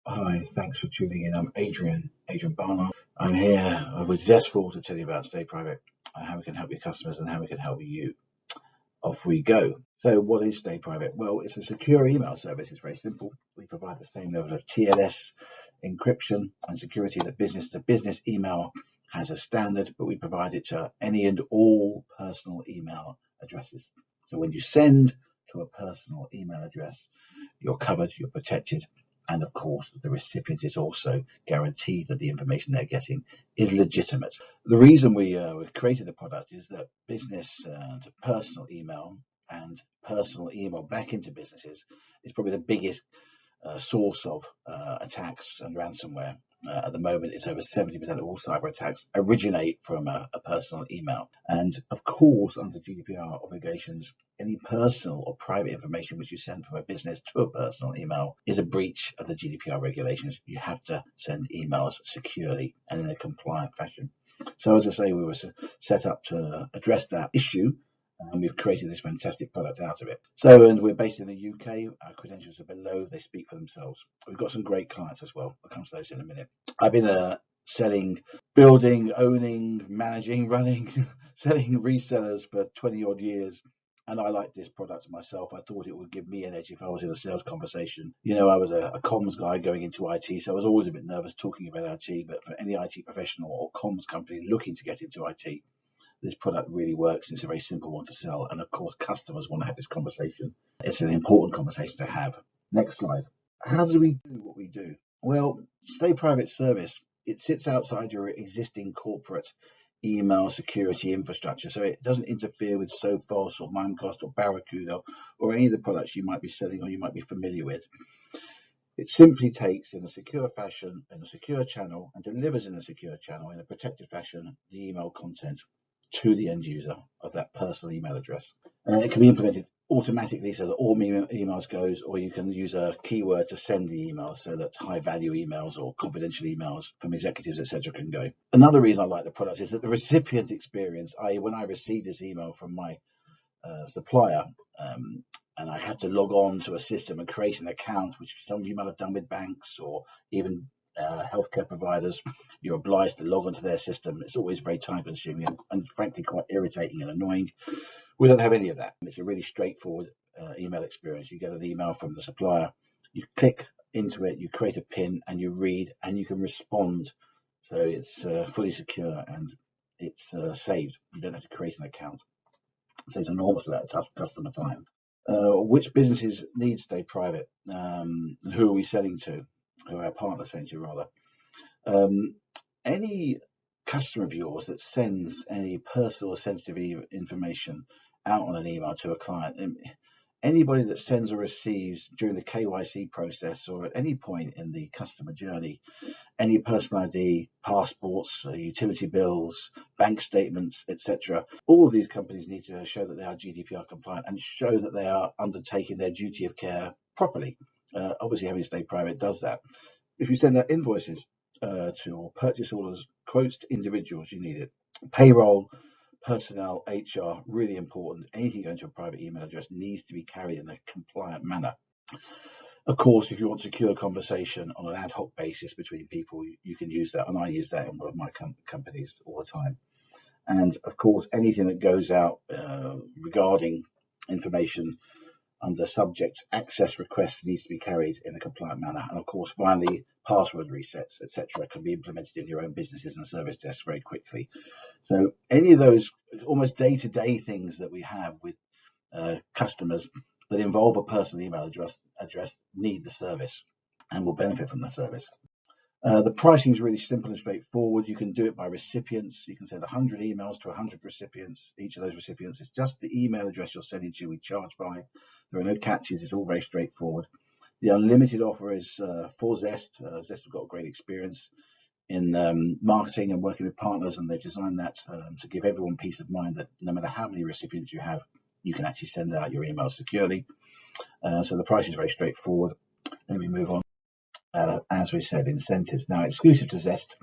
Hi, thanks for tuning in. I'm Adrian Barnard. I'm here with Zest4 to tell you about StayPrivate, how we can help your customers and how we can help you. Off we go. So what is StayPrivate? Well, it's a secure email service. It's very simple. We provide the same level of TLS encryption and security that business-to-business email has a standard, but we provide it to any and all personal email addresses. So when you send to a personal email address, you're covered, you're protected, and of course the recipient is also guaranteed that the information they're getting is legitimate. The reason we created the product is that business to personal email and personal email back into businesses is probably the biggest source of attacks and ransomware. At the moment, it's over 70% of all cyber attacks originate from a personal email. And of course, under GDPR obligations, any personal or private information which you send from a business to a personal email is a breach of the GDPR regulations. You have to send emails securely and in a compliant fashion. So as I say, we were set up to address that issue, and we've created this fantastic product out of it. So, and we're based in the UK. Our credentials are below, they speak for themselves. We've got some great clients as well. I'll come to those in a minute. I've been selling, building, owning, managing, running, selling resellers for 20 odd years. And I like this product myself. I thought it would give me an edge if I was in a sales conversation. You know, I was a comms guy going into IT, so I was always a bit nervous talking about IT. But for any IT professional or comms company looking to get into IT, this product really works. It's a very simple one to sell. And of course, customers want to have this conversation. It's an important conversation to have. Next slide. How do we do what we do? Well, StayPrivate service, it sits outside your existing corporate email security infrastructure. So it doesn't interfere with Sophos or Mimecast or Barracuda or any of the products you might be selling or you might be familiar with. It simply takes in a secure fashion, in a secure channel, and delivers in a secure channel in a protected fashion the email content to the end user of that personal email address. It can be implemented automatically so that all emails goes, or you can use a keyword to send the emails so that high value emails or confidential emails from executives, etc. can go. Another reason I like the product is that the recipient experience, i.e. when I receive this email from my supplier, and I had to log on to a system and create an account, which some of you might have done with banks or even healthcare providers. You're obliged to log onto their system. It's always very time consuming and frankly quite irritating and annoying. We don't have any of that. It's a really straightforward email experience. You get an email from the supplier, you click into it, you create a PIN and you read and you can respond. So it's fully secure and it's saved. You don't have to create an account. So it's an enormous amount of customer time. Which businesses need StayPrivate? Who are we selling to? Who are our partners selling to, rather? Any customer of yours that sends any personal or sensitive information out on an email to a client, anybody that sends or receives during the KYC process or at any point in the customer journey, any personal ID, passports, utility bills, bank statements, etc. All of these companies need to show that they are GDPR compliant and show that they are undertaking their duty of care properly. Obviously, having StayPrivate does that. If you send out invoices or purchase orders, quotes to individuals, you need it. Payroll, personnel, HR, really important. Anything going to a private email address needs to be carried in a compliant manner. Of course, if you want secure conversation on an ad hoc basis between people, you can use that, and I use that in one of my companies all the time. And of course, anything that goes out regarding information under subject access requests needs to be carried in a compliant manner. And of course, finally, password resets, etc., can be implemented in your own businesses and service desks very quickly. So any of those almost day-to-day things that we have with customers that involve a personal email address need the service and will benefit from the service. The pricing is really simple and straightforward. You can do it by recipients. You can send 100 emails to 100 recipients. Each of those recipients is just the email address you're sending to. We charge by. There are no catches. It's all very straightforward. The unlimited offer is for Zest. Zest have got a great experience in marketing and working with partners, and they've designed that to give everyone peace of mind that no matter how many recipients you have, you can actually send out your emails securely. So the price is very straightforward. Let me move on. As we said, incentives now exclusive to Zest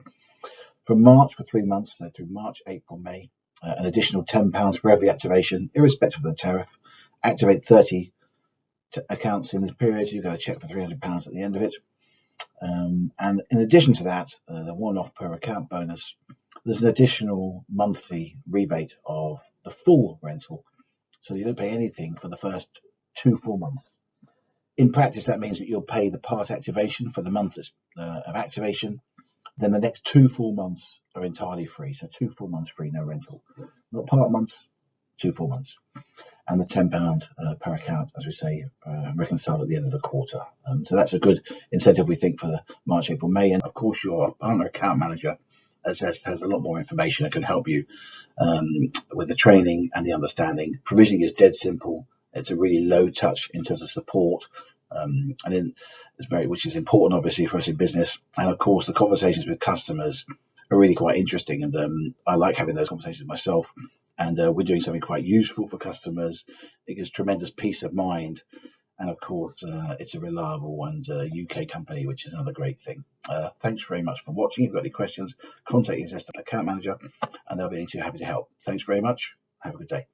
from March for 3 months, so through March, April, May, an additional £10 for every activation, irrespective of the tariff. Activate 30 accounts in this period, you've got a check for £300 at the end of it. And in addition to that, the one-off per account bonus, there's an additional monthly rebate of the full rental. So you don't pay anything for the first 2 full months. In practice, that means that you'll pay the part activation for the month of activation. Then the next 2 full months are entirely free. So 2 full months free, no rental. Not part months, 2 full months. And the £10 per account, as we say, reconciled at the end of the quarter. So that's a good incentive, we think, for the March, April, May. And of course, your partner account manager has a lot more information that can help you with the training and the understanding. Provisioning is dead simple. It's a really low touch in terms of support. And then which is important, obviously, for us in business. And of course, the conversations with customers are really quite interesting. And I like having those conversations myself. And we're doing something quite useful for customers. It gives tremendous peace of mind. And of course, it's a reliable and UK company, which is another great thing. Thanks very much for watching. If you've got any questions, contact your Zest account manager and they'll be happy to help. Thanks very much. Have a good day.